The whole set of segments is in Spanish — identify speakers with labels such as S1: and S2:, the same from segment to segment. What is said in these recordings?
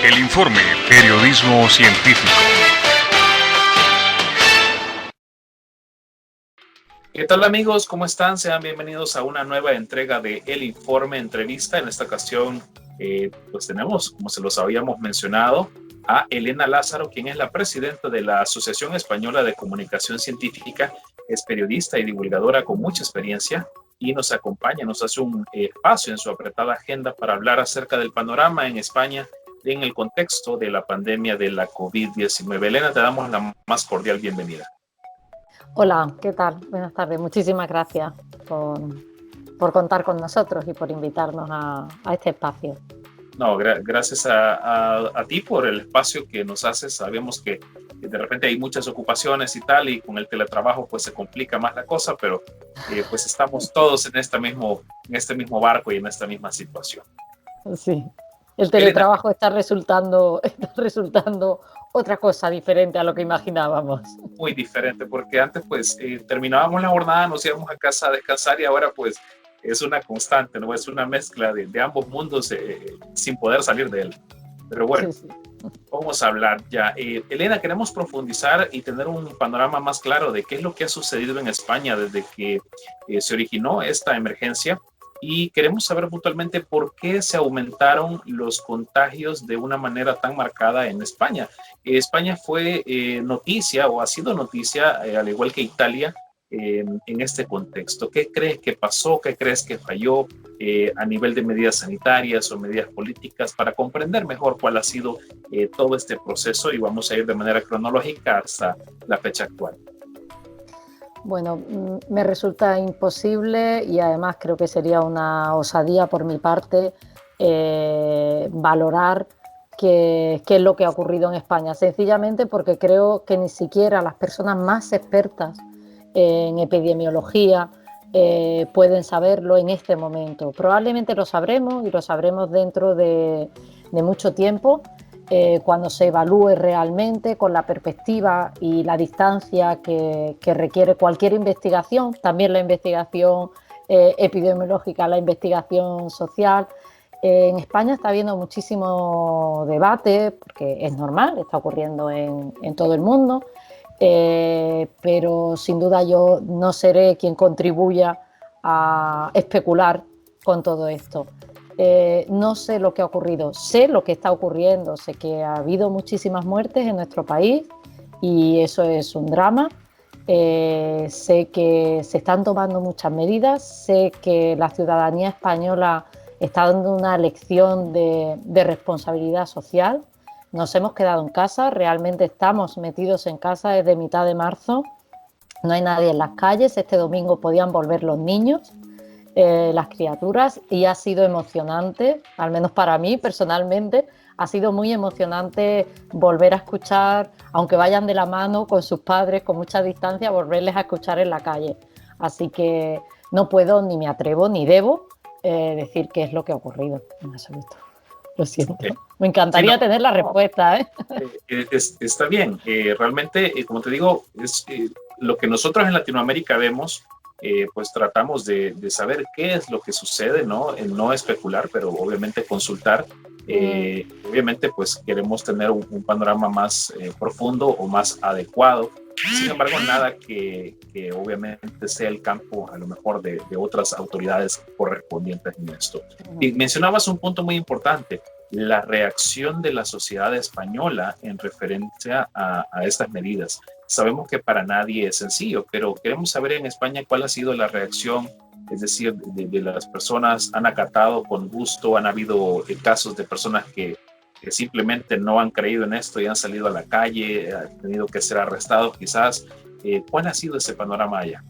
S1: El informe Periodismo Científico.
S2: ¿Qué tal amigos? ¿Cómo están? Sean bienvenidos a una nueva entrega de El Informe Entrevista. En esta ocasión pues tenemos, como se los habíamos mencionado, a Elena Lázaro, quien es la presidenta de la Asociación Española de Comunicación Científica. Es periodista y divulgadora con mucha experiencia y nos acompaña, nos hace un espacio en su apretada agenda para hablar acerca del panorama en España en el contexto de la pandemia de la COVID-19. Elena, te damos la más cordial bienvenida.
S3: Hola, ¿qué tal? Buenas tardes. Muchísimas gracias por contar con nosotros y por invitarnos a este espacio.
S2: No, gracias a ti por el espacio que nos haces. Sabemos que de repente hay muchas ocupaciones y tal, y con el teletrabajo pues se complica más la cosa, pero pues estamos todos en este mismo barco y en esta misma situación.
S3: Sí, el teletrabajo está resultando otra cosa diferente a lo que imaginábamos.
S2: Muy diferente, porque antes pues terminábamos la jornada, nos íbamos a casa a descansar y ahora pues es una constante, ¿no? Es una mezcla de ambos mundos sin poder salir de él. Pero bueno, sí. Vamos a hablar ya. Elena, queremos profundizar y tener un panorama más claro de qué es lo que ha sucedido en España desde que se originó esta emergencia. Y queremos saber puntualmente por qué se aumentaron los contagios de una manera tan marcada en España. España fue noticia o ha sido noticia, al igual que Italia, en este contexto. ¿Qué crees que pasó? ¿Qué crees que falló a nivel de medidas sanitarias o medidas políticas para comprender mejor cuál ha sido todo este proceso? Y vamos a ir de manera cronológica hasta la fecha actual.
S3: Bueno, me resulta imposible y además creo que sería una osadía por mi parte valorar qué es lo que ha ocurrido en España, sencillamente porque creo que ni siquiera las personas más expertas en epidemiología pueden saberlo en este momento. Probablemente lo sabremos y lo sabremos dentro de mucho tiempo, cuando se evalúe realmente con la perspectiva y la distancia que requiere cualquier investigación, también la investigación epidemiológica, la investigación social. En España está habiendo muchísimo debate, porque es normal, está ocurriendo en todo el mundo, pero sin duda yo no seré quien contribuya a especular con todo esto. No sé lo que ha ocurrido, sé lo que está ocurriendo, sé que ha habido muchísimas muertes en nuestro país y eso es un drama. Sé que se están tomando muchas medidas, sé que la ciudadanía española está dando una lección de responsabilidad social. Nos hemos quedado en casa, realmente estamos metidos en casa desde mitad de marzo, no hay nadie en las calles, este domingo podían volver los niños. Las criaturas, y ha sido emocionante, al menos para mí personalmente, ha sido muy emocionante volver a escuchar, aunque vayan de la mano con sus padres con mucha distancia, volverles a escuchar en la calle. Así que no puedo, ni me atrevo, ni debo decir qué es lo que ha ocurrido en absoluto. Lo siento. Me encantaría tener la respuesta.
S2: Está bien. Realmente, como te digo, es lo que nosotros en Latinoamérica vemos. Pues tratamos de saber qué es lo que sucede, ¿no? No especular, pero obviamente consultar. Obviamente, pues queremos tener un panorama más profundo o más adecuado. Sin embargo, nada que obviamente sea el campo, a lo mejor, de otras autoridades correspondientes en esto. Y mencionabas un punto muy importante, la reacción de la sociedad española en referencia a estas medidas. Sabemos que para nadie es sencillo, pero queremos saber en España cuál ha sido la reacción, es decir, de las personas. ¿Han acatado con gusto? ¿Han habido casos de personas que simplemente no han creído en esto y han salido a la calle, han tenido que ser arrestados quizás? ¿Cuál ha sido ese panorama allá?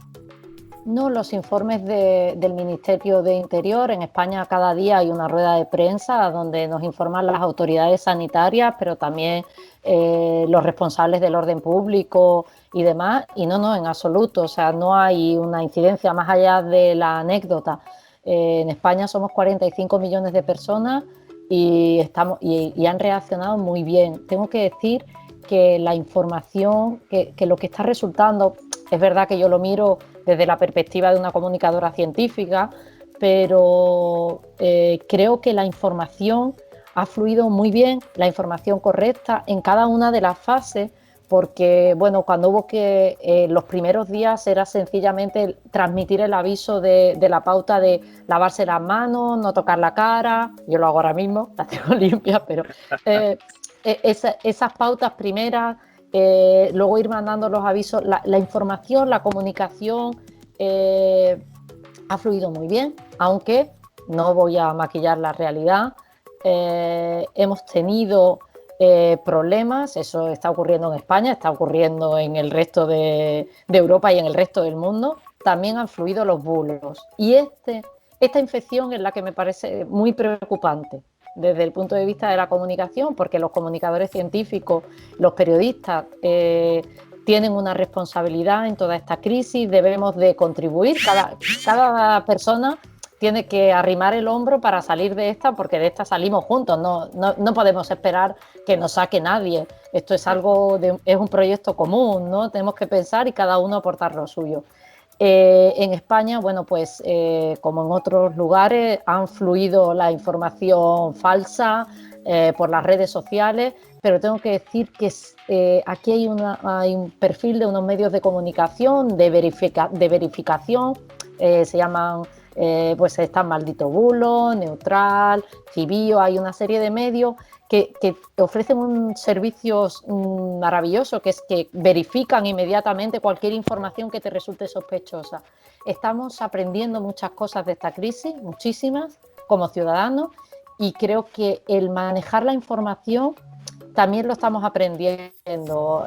S3: No, los informes del Ministerio de Interior. En España cada día hay una rueda de prensa donde nos informan las autoridades sanitarias, pero también los responsables del orden público y demás. Y no, en absoluto. O sea, no hay una incidencia más allá de la anécdota. En España somos 45 millones de personas y han reaccionado muy bien. Tengo que decir que la información, que lo que está resultando, es verdad que yo lo miro desde la perspectiva de una comunicadora científica, pero creo que la información ha fluido muy bien la información correcta en cada una de las fases, porque bueno, cuando hubo que los primeros días era sencillamente transmitir el aviso de la pauta de lavarse las manos, no tocar la cara, yo lo hago ahora mismo, las tengo limpias, pero esas pautas primeras, luego ir mandando los avisos, la información, la comunicación ha fluido muy bien, aunque no voy a maquillar la realidad. Hemos tenido problemas, eso está ocurriendo en España, está ocurriendo en el resto de Europa y en el resto del mundo. También han fluido los bulos. Y esta infección es la que me parece muy preocupante desde el punto de vista de la comunicación, porque los comunicadores científicos, los periodistas, tienen una responsabilidad en toda esta crisis, debemos de contribuir, cada persona tiene que arrimar el hombro para salir de esta, porque de esta salimos juntos, no podemos esperar que nos saque nadie, esto es es un proyecto común, ¿no? Tenemos que pensar y cada uno aportar lo suyo. En España, bueno, pues como en otros lugares, han fluido la información falsa por las redes sociales, pero tengo que decir que aquí hay un perfil de unos medios de comunicación, de verificación, se llaman, pues están Maldito Bulo, Neutral, Cibio, hay una serie de medios que ofrecen un servicio maravilloso, que es que verifican inmediatamente cualquier información que te resulte sospechosa. Estamos aprendiendo muchas cosas de esta crisis, muchísimas, como ciudadanos, y creo que el manejar la información también lo estamos aprendiendo.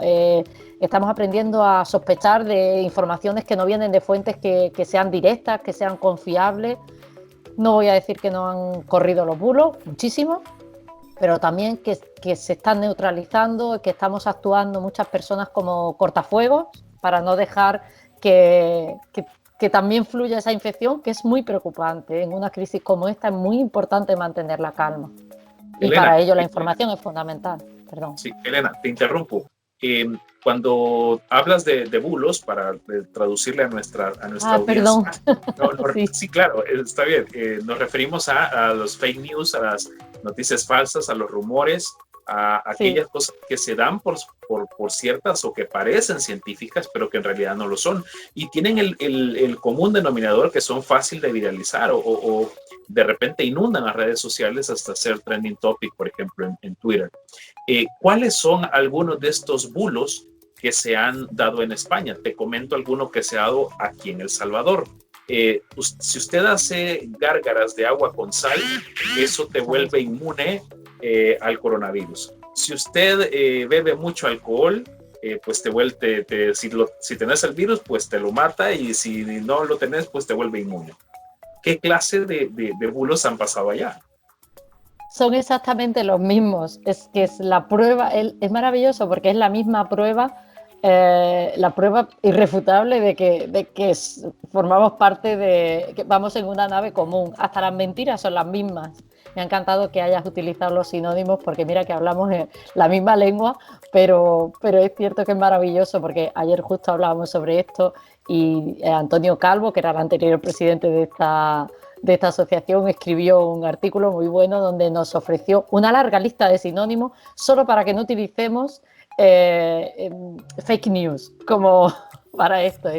S3: Estamos aprendiendo a sospechar de informaciones que no vienen de fuentes que sean directas, que sean confiables. No voy a decir que no han corrido los bulos, muchísimo, pero también que se están neutralizando, que estamos actuando muchas personas como cortafuegos para no dejar que también fluya esa infección, que es muy preocupante. En una crisis como esta es muy importante mantener la calma. Y
S2: Elena,
S3: para ello la información es fundamental. Perdón.
S2: Sí, Elena, te interrumpo. Cuando hablas de bulos, para traducirle a nuestra
S3: Perdón.
S2: audiencia,
S3: Sí.
S2: sí, claro, está bien. Nos referimos a los fake news, a las noticias falsas, a los rumores, a aquellas cosas que se dan por ciertas o que parecen científicas, pero que en realidad no lo son. Y tienen el común denominador que son fácil de viralizar o de repente inundan las redes sociales hasta ser trending topic, por ejemplo, en Twitter. ¿Cuáles son algunos de estos bulos que se han dado en España? Te comento alguno que se ha dado aquí en El Salvador. Si usted hace gárgaras de agua con sal, eso te vuelve inmune al coronavirus. Si usted bebe mucho alcohol, pues si tenés el virus, pues te lo mata, y si no lo tenés, pues te vuelve inmune. ¿Qué clase de bulos han pasado allá?
S3: Son exactamente los mismos. Es que es la prueba, es maravilloso porque es la misma prueba, la prueba irrefutable de que formamos parte que vamos en una nave común. Hasta las mentiras son las mismas. Me ha encantado que hayas utilizado los sinónimos, porque mira que hablamos la misma lengua, pero es cierto que es maravilloso, porque ayer justo hablábamos sobre esto y Antonio Calvo, que era el anterior presidente de esta asociación, escribió un artículo muy bueno donde nos ofreció una larga lista de sinónimos solo para que no utilicemos fake news como para esto.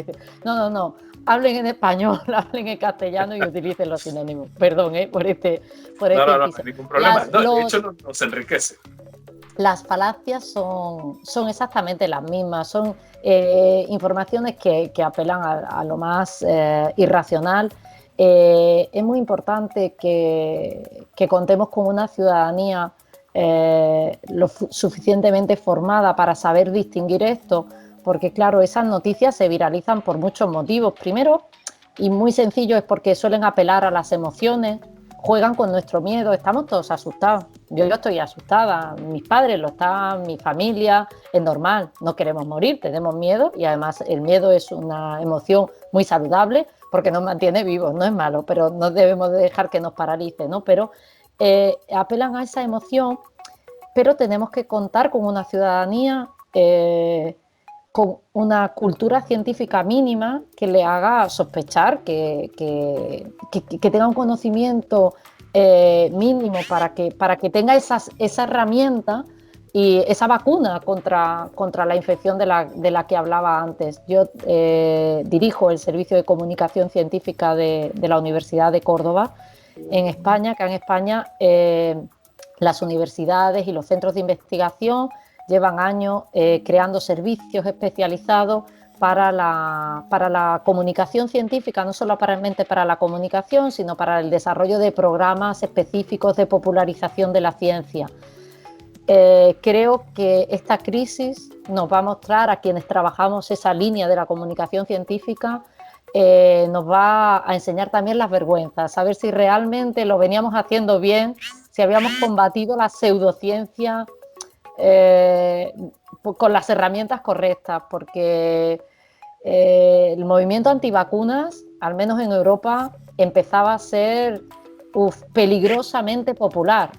S3: No, hablen en español, hablen en castellano y utilicen los sinónimos. Perdón, por este
S2: no hay ningún problema. De hecho, nos enriquece.
S3: Las falacias son exactamente las mismas, son informaciones que apelan a lo más irracional. Es muy importante que contemos con una ciudadanía lo suficientemente formada para saber distinguir esto, porque claro, esas noticias se viralizan por muchos motivos. Primero, y muy sencillo, es porque suelen apelar a las emociones, juegan con nuestro miedo, estamos todos asustados. Yo estoy asustada, mis padres lo están, mi familia, es normal, no queremos morir, tenemos miedo, y además el miedo es una emoción muy saludable porque nos mantiene vivos, no es malo, pero no debemos de dejar que nos paralice, ¿no? Pero apelan a esa emoción, pero tenemos que contar con una ciudadanía con una cultura científica mínima que le haga sospechar, que tenga un conocimiento mínimo para que tenga esa herramienta y esa vacuna contra la infección de la que hablaba antes. Yo dirijo el Servicio de Comunicación Científica de la Universidad de Córdoba en España, que en España las universidades y los centros de investigación llevan años creando servicios especializados para la comunicación científica, no solamente para la comunicación, sino para el desarrollo de programas específicos de popularización de la ciencia. Creo que esta crisis nos va a mostrar a quienes trabajamos esa línea de la comunicación científica, nos va a enseñar también las vergüenzas, saber si realmente lo veníamos haciendo bien, si habíamos combatido la pseudociencia con las herramientas correctas, porque el movimiento antivacunas, al menos en Europa, empezaba a ser peligrosamente popular.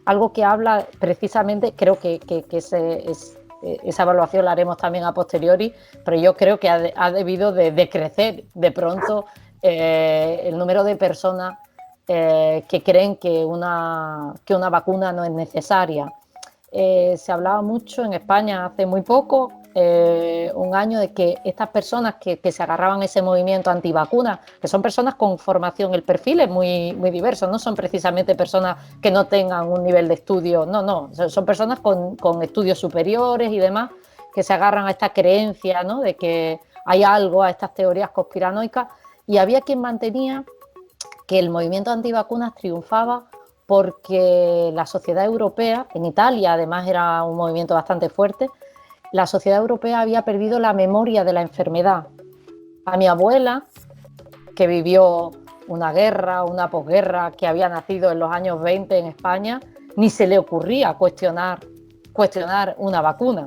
S3: Algo que habla precisamente, creo que esa evaluación la haremos también a posteriori, pero yo creo que ha debido de crecer de pronto el número de personas que creen que una vacuna no es necesaria. Se hablaba mucho en España hace muy poco, un año, de que estas personas que se agarraban a ese movimiento antivacunas, que son personas con formación, el perfil es muy, muy diverso, no son precisamente personas que no tengan un nivel de estudio, no, son personas con estudios superiores y demás, que se agarran a esta creencia, ¿no?, de que hay algo, a estas teorías conspiranoicas, y había quien mantenía que el movimiento antivacunas triunfaba porque la sociedad europea, en Italia además era un movimiento bastante fuerte, la sociedad europea había perdido la memoria de la enfermedad. A mi abuela, que vivió una guerra, una posguerra, que había nacido en los años 20 en España, ni se le ocurría cuestionar una vacuna,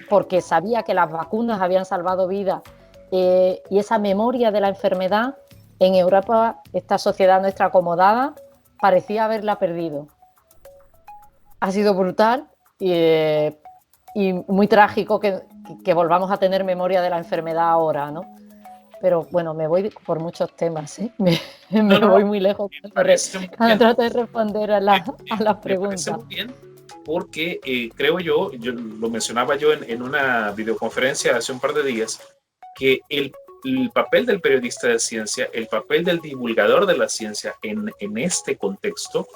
S3: porque sabía que las vacunas habían salvado vidas, y esa memoria de la enfermedad en Europa, esta sociedad nuestra acomodada, parecía haberla perdido. Ha sido brutal y muy trágico que volvamos a tener memoria de la enfermedad ahora, ¿no? Pero bueno, me voy por muchos temas, ¿eh? Me voy muy lejos cuando trato de responder a las preguntas.
S2: Me parece muy bien, porque creo yo lo mencionaba yo en una videoconferencia hace un par de días, que el papel del periodista de ciencia, el papel del divulgador de la ciencia en este contexto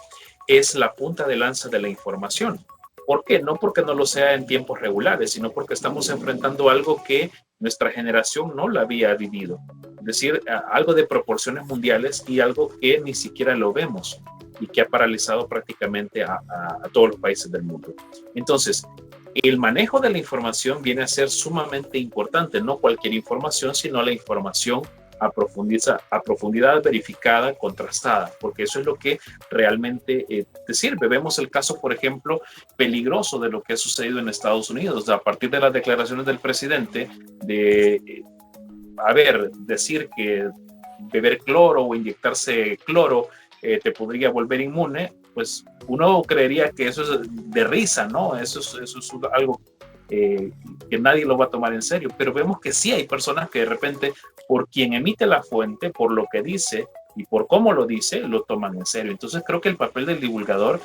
S2: es la punta de lanza de la información. ¿Por qué? No porque no lo sea en tiempos regulares, sino porque estamos enfrentando algo que nuestra generación no la había vivido. Es decir, algo de proporciones mundiales y algo que ni siquiera lo vemos y que ha paralizado prácticamente a todos los países del mundo. Entonces, el manejo de la información viene a ser sumamente importante, no cualquier información, sino la información a profundidad, verificada, contrastada, porque eso es lo que realmente te sirve. Vemos el caso, por ejemplo, peligroso de lo que ha sucedido en Estados Unidos, a partir de las declaraciones del presidente de, decir que beber cloro o inyectarse cloro te podría volver inmune, pues uno creería que eso es de risa, ¿no? Eso es algo que nadie lo va a tomar en serio, pero vemos que sí hay personas que de repente, por quien emite la fuente, por lo que dice y por cómo lo dice, lo toman en serio. Entonces creo que el papel del divulgador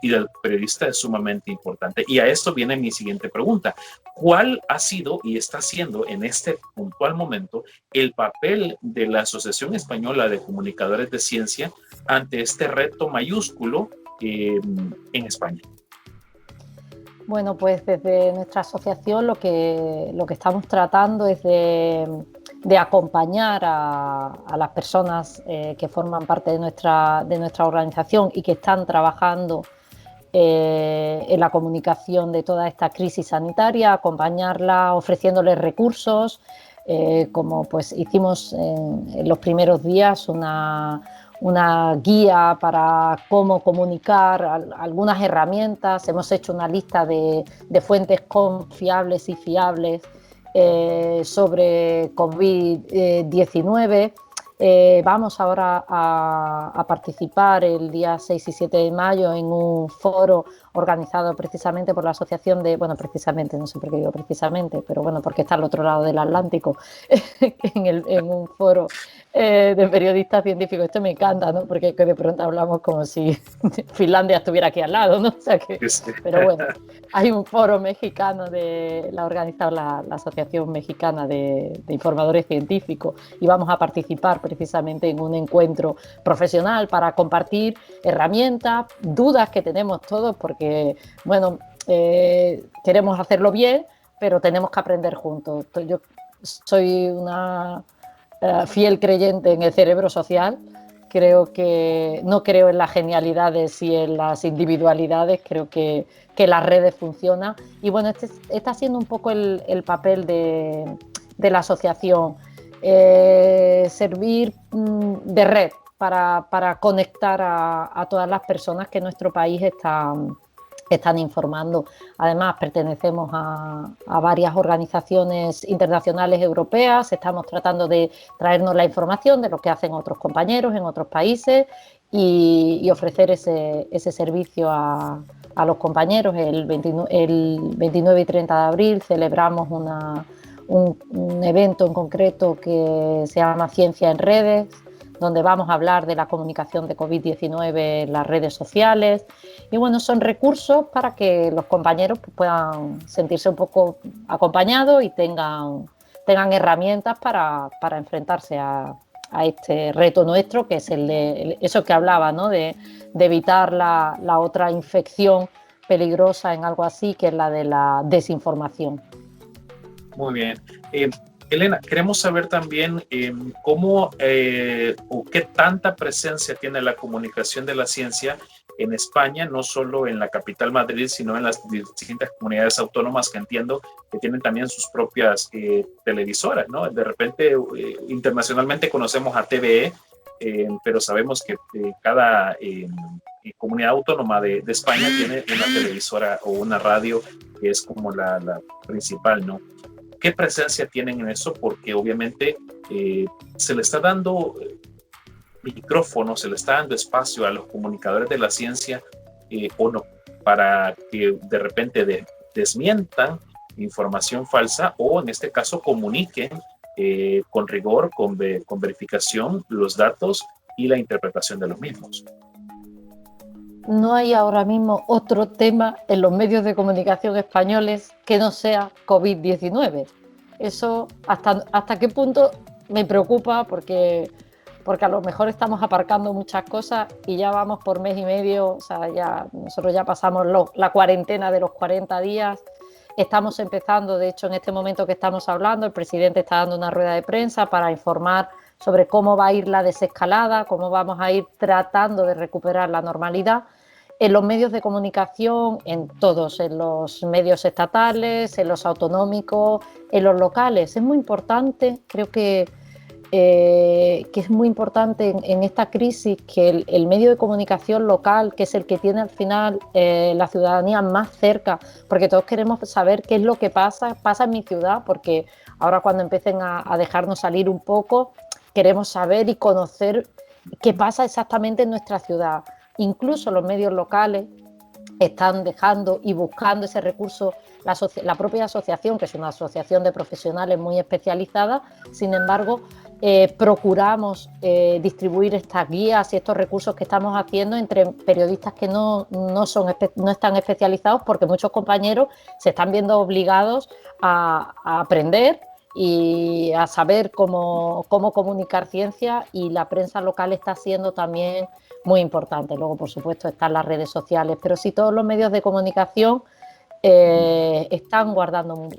S2: y del periodista es sumamente importante. Y a esto viene mi siguiente pregunta. ¿Cuál ha sido y está siendo en este puntual momento el papel de la Asociación Española de Comunicadores de Ciencia ante este reto mayúsculo en España?
S3: Bueno, pues desde nuestra asociación lo que estamos tratando es de acompañar a las personas que forman parte de nuestra organización y que están trabajando en la comunicación de toda esta crisis sanitaria, acompañarla ofreciéndoles recursos, como pues hicimos en los primeros días una guía para cómo comunicar, algunas herramientas. Hemos hecho una lista de fuentes confiables y fiables sobre COVID-19. Vamos ahora a participar el día 6 y 7 de mayo en un foro organizado precisamente por la asociación de, bueno, precisamente, no sé por qué digo precisamente, pero bueno, porque está al otro lado del Atlántico, en un foro de periodistas científicos. Esto me encanta, ¿no? Porque de pronto hablamos como si Finlandia estuviera aquí al lado, ¿no? O sea que,
S2: Sí.
S3: pero bueno, hay un foro mexicano la ha organizado la Asociación Mexicana de Informadores Científicos, y vamos a participar precisamente en un encuentro profesional para compartir herramientas, dudas que tenemos todos, porque, bueno, queremos hacerlo bien, pero tenemos que aprender juntos. Yo soy una fiel creyente en el cerebro social. No creo en las genialidades y en las individualidades, creo que las redes funcionan. Y bueno, este está siendo un poco el papel de la asociación, servir de red para conectar a todas las personas que en nuestro país están informando. Además, pertenecemos a varias organizaciones internacionales europeas, estamos tratando de traernos la información de lo que hacen otros compañeros en otros países y ofrecer ese servicio a los compañeros. El 29 y 30 de abril celebramos un evento en concreto que se llama Ciencia en Redes, donde vamos a hablar de la comunicación de COVID-19 en las redes sociales. Y bueno, son recursos para que los compañeros puedan sentirse un poco acompañados y tengan herramientas para enfrentarse a este reto nuestro, que es eso que hablaba, ¿no? de evitar la otra infección peligrosa en algo así, que es la de la desinformación.
S2: Muy bien. Elena, queremos saber también cómo o qué tanta presencia tiene la comunicación de la ciencia en España, no solo en la capital Madrid, sino en las distintas comunidades autónomas, que entiendo que tienen también sus propias televisoras, ¿no? De repente, internacionalmente conocemos a TVE, pero sabemos que cada comunidad autónoma de España tiene una televisora o una radio que es como la principal, ¿no? ¿Qué presencia tienen en eso? Porque obviamente se le está dando micrófono, se le está dando espacio a los comunicadores de la ciencia o no, para que de repente desmientan información falsa o en este caso comuniquen con rigor, con verificación los datos y la interpretación de los mismos.
S3: No hay ahora mismo otro tema en los medios de comunicación españoles que no sea COVID-19. Eso, ¿hasta qué punto me preocupa? Porque a lo mejor estamos aparcando muchas cosas y ya vamos por mes y medio, o sea, nosotros ya pasamos la cuarentena de los 40 días, estamos empezando, de hecho, en este momento que estamos hablando, el presidente está dando una rueda de prensa para informar sobre cómo va a ir la desescalada, cómo vamos a ir tratando de recuperar la normalidad. En los medios de comunicación, en todos, en los medios estatales, en los autonómicos, en los locales. Es muy importante, creo que es muy importante en esta crisis que el medio de comunicación local, que es el que tiene al final la ciudadanía más cerca, porque todos queremos saber qué es lo que pasa en mi ciudad, porque ahora cuando empiecen a dejarnos salir un poco, queremos saber y conocer qué pasa exactamente en nuestra ciudad. Incluso los medios locales están dejando y buscando ese recurso, la propia asociación, que es una asociación de profesionales muy especializada, sin embargo, procuramos distribuir estas guías y estos recursos que estamos haciendo entre periodistas que no están especializados, porque muchos compañeros se están viendo obligados a aprender y a saber cómo comunicar ciencia, y la prensa local está siendo también muy importante. Luego, por supuesto, están las redes sociales, pero sí, todos los medios de comunicación están guardando,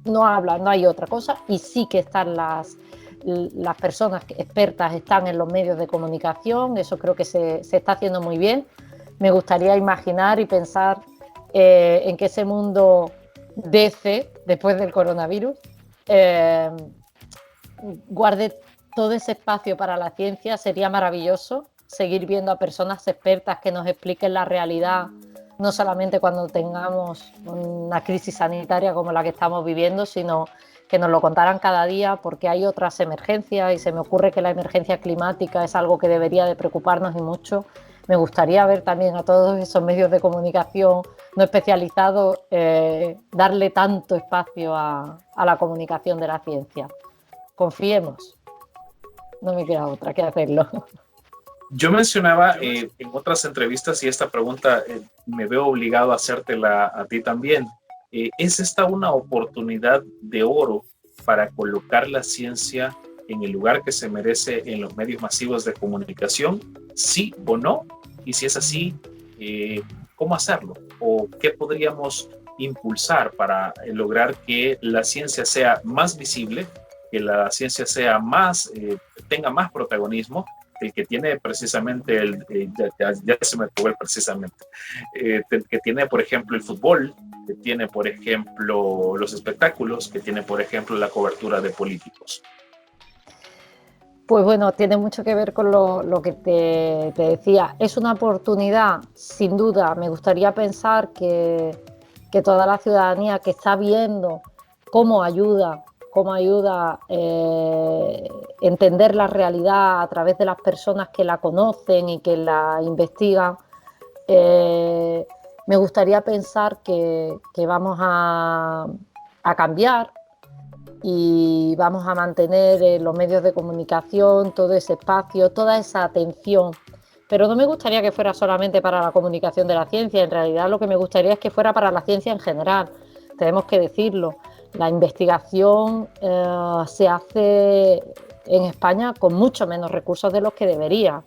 S3: no hablan, no hay otra cosa, y sí que están las personas expertas están en los medios de comunicación. Eso creo que se está haciendo muy bien. Me gustaría imaginar y pensar en que ese mundo DC, después del coronavirus, guarde todo ese espacio para la ciencia. Sería maravilloso seguir viendo a personas expertas que nos expliquen la realidad, no solamente cuando tengamos una crisis sanitaria como la que estamos viviendo, sino que nos lo contaran cada día, porque hay otras emergencias y se me ocurre que la emergencia climática es algo que debería de preocuparnos y mucho. Me gustaría ver también a todos esos medios de comunicación no especializados darle tanto espacio a la comunicación de la ciencia. Confiemos, no me queda otra que hacerlo.
S2: Yo mencionaba en otras entrevistas, y esta pregunta me veo obligado a hacértela a ti también, ¿es esta una oportunidad de oro para colocar la ciencia en el lugar que se merece en los medios masivos de comunicación? ¿Sí o no? Y si es así, ¿cómo hacerlo? ¿O qué podríamos impulsar para lograr que la ciencia sea más visible, que la ciencia sea más, tenga más protagonismo? El que tiene precisamente, ya se me fue precisamente, que tiene, por ejemplo, el fútbol, que tiene, por ejemplo, los espectáculos, que tiene, por ejemplo, la cobertura de políticos.
S3: Pues bueno, tiene mucho que ver con lo que te decía. Es una oportunidad, sin duda. Me gustaría pensar que toda la ciudadanía que está viendo cómo ayuda entender la realidad a través de las personas que la conocen y que la investigan, me gustaría pensar que vamos a cambiar y vamos a mantener en los medios de comunicación todo ese espacio, toda esa atención. Pero no me gustaría que fuera solamente para la comunicación de la ciencia, en realidad lo que me gustaría es que fuera para la ciencia en general, tenemos que decirlo. La investigación se hace en España con mucho menos recursos de los que debería.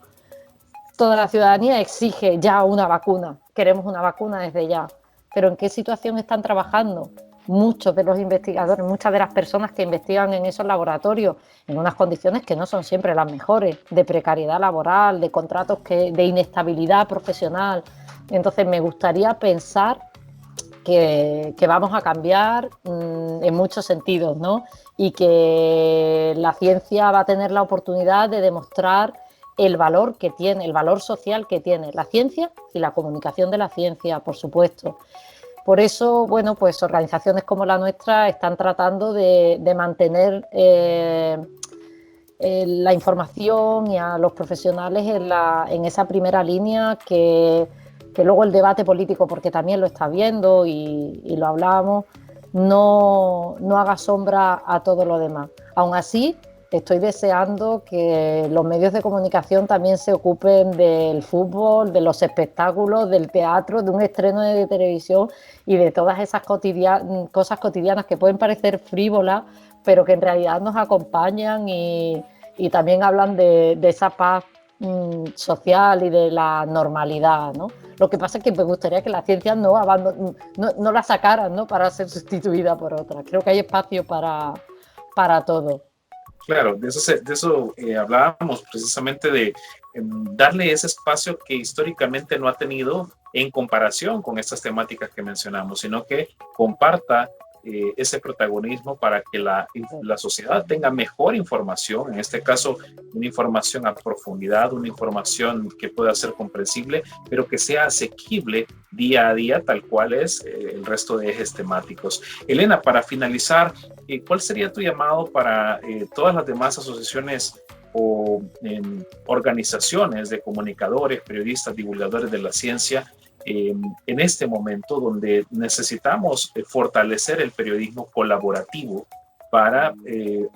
S3: Toda la ciudadanía exige ya una vacuna, queremos una vacuna desde ya, pero ¿en qué situación están trabajando muchos de los investigadores, muchas de las personas que investigan en esos laboratorios? En unas condiciones que no son siempre las mejores, de precariedad laboral, de contratos de inestabilidad profesional. Entonces me gustaría pensar que vamos a cambiar en muchos sentidos, ¿no? Y que la ciencia va a tener la oportunidad de demostrar el valor que tiene, el valor social que tiene la ciencia y la comunicación de la ciencia, por supuesto. Por eso, bueno, pues organizaciones como la nuestra están tratando de mantener la información y a los profesionales en esa primera línea, que luego el debate político, porque también lo está viendo y lo hablábamos, no haga sombra a todo lo demás. Aún así, estoy deseando que los medios de comunicación también se ocupen del fútbol, de los espectáculos, del teatro, de un estreno de televisión y de todas esas cosas cotidianas que pueden parecer frívolas, pero que en realidad nos acompañan y también hablan de esa paz social y de la normalidad, ¿no? Lo que pasa es que me gustaría que la ciencia no la sacaran, ¿no?, para ser sustituida por otra. Creo que hay espacio para todo.
S2: Claro, de eso hablábamos precisamente, de darle ese espacio que históricamente no ha tenido en comparación con estas temáticas que mencionamos, sino que comparta ese protagonismo para que la sociedad tenga mejor información, en este caso una información a profundidad, una información que pueda ser comprensible, pero que sea asequible día a día, tal cual es el resto de ejes temáticos. Elena, para finalizar, ¿cuál sería tu llamado para todas las demás asociaciones o organizaciones de comunicadores, periodistas, divulgadores de la ciencia en este momento donde necesitamos fortalecer el periodismo colaborativo para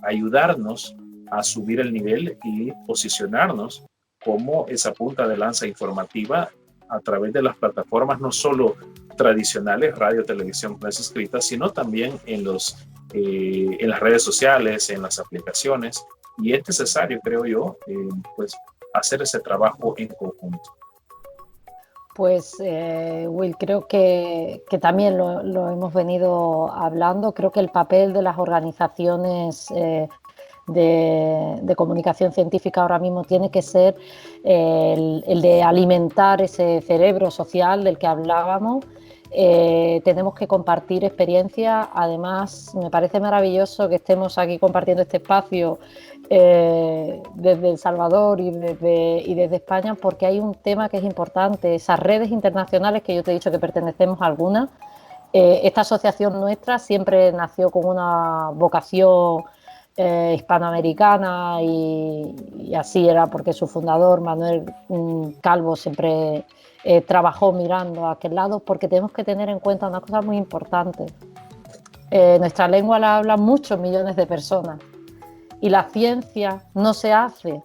S2: ayudarnos a subir el nivel y posicionarnos como esa punta de lanza informativa a través de las plataformas no solo tradicionales, radio, televisión, prensa escrita, sino también en las redes sociales, en las aplicaciones? Y es necesario, creo yo, pues hacer ese trabajo en conjunto.
S3: Pues, Will, creo que también lo hemos venido hablando. Creo que el papel de las organizaciones de comunicación científica ahora mismo tiene que ser el de alimentar ese cerebro social del que hablábamos. Tenemos que compartir experiencias. Además, me parece maravilloso que estemos aquí compartiendo este espacio desde El Salvador y desde España, porque hay un tema que es importante. Esas redes internacionales que yo te he dicho que pertenecemos a algunas, Esta asociación nuestra siempre nació con una vocación hispanoamericana y así era porque su fundador, Manuel Calvo, siempre trabajó mirando a aquel lado, porque tenemos que tener en cuenta una cosa muy importante. Nuestra lengua la hablan muchos millones de personas y la ciencia no se hace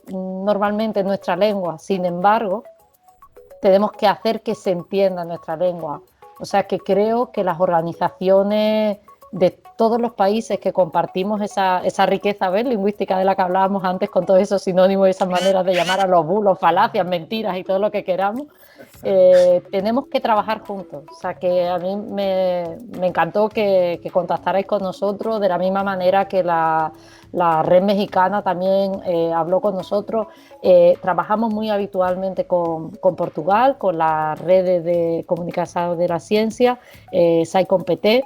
S3: normalmente en nuestra lengua. Sin embargo, tenemos que hacer que se entienda nuestra lengua. O sea que creo que las organizaciones de todos los países que compartimos esa riqueza lingüística de la que hablábamos antes, con todos esos sinónimos y esas maneras de llamar a los bulos, falacias, mentiras y todo lo que queramos, tenemos que trabajar juntos. O sea que a mí me encantó que contactarais con nosotros, de la misma manera que la red mexicana también habló con nosotros. Trabajamos muy habitualmente con Portugal, con las redes de comunicación de la ciencia, SAICOMPT,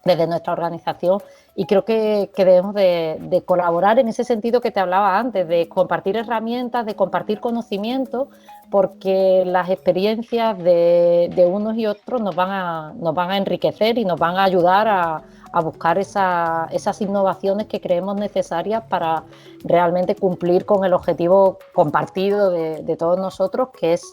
S3: desde nuestra organización, y creo que debemos de colaborar en ese sentido que te hablaba antes, de compartir herramientas, de compartir conocimientos, porque las experiencias de unos y otros nos van a enriquecer y nos van a ayudar a buscar esas innovaciones que creemos necesarias para realmente cumplir con el objetivo compartido de todos nosotros, que es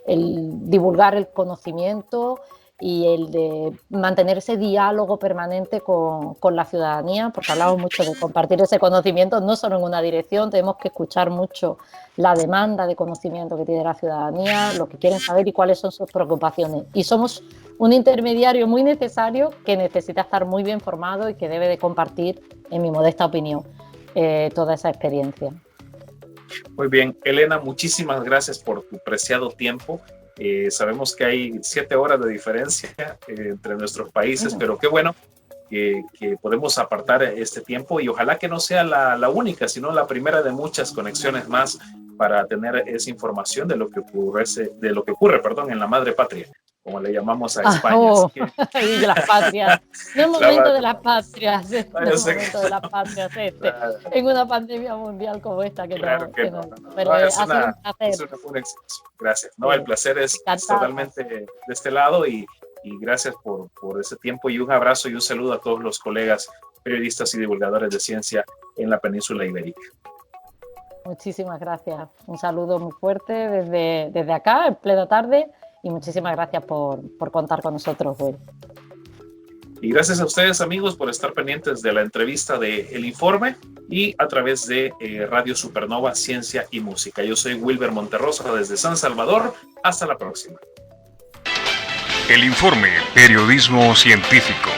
S3: el divulgar el conocimiento y el de mantener ese diálogo permanente con la ciudadanía, porque hablamos mucho de compartir ese conocimiento, no solo en una dirección, tenemos que escuchar mucho la demanda de conocimiento que tiene la ciudadanía, lo que quieren saber y cuáles son sus preocupaciones. Y somos un intermediario muy necesario que necesita estar muy bien formado y que debe de compartir, en mi modesta opinión, toda esa experiencia.
S2: Muy bien, Elena, muchísimas gracias por tu preciado tiempo. Sabemos que hay 7 horas de diferencia entre nuestros países, pero qué bueno que podemos apartar este tiempo, y ojalá que no sea la única, sino la primera de muchas conexiones más para tener esa información de lo que ocurre, en la madre patria, como le llamamos a España.
S3: Y de las patrias. No es momento de las patrias. No es momento de las patrias en una pandemia mundial como esta. Pero ha sido un placer.
S2: Gracias. No, el placer es totalmente de este lado, y gracias por ese tiempo, y un abrazo y un saludo a todos los colegas periodistas y divulgadores de ciencia en la península ibérica.
S3: Muchísimas gracias. Un saludo muy fuerte desde acá, en plena tarde, y muchísimas gracias por contar con nosotros, Will.
S2: Y gracias a ustedes, amigos, por estar pendientes de la entrevista de El Informe y a través de Radio Supernova Ciencia y Música. Yo soy Wilber Monterrosa desde San Salvador. Hasta la próxima.
S1: El Informe, periodismo científico.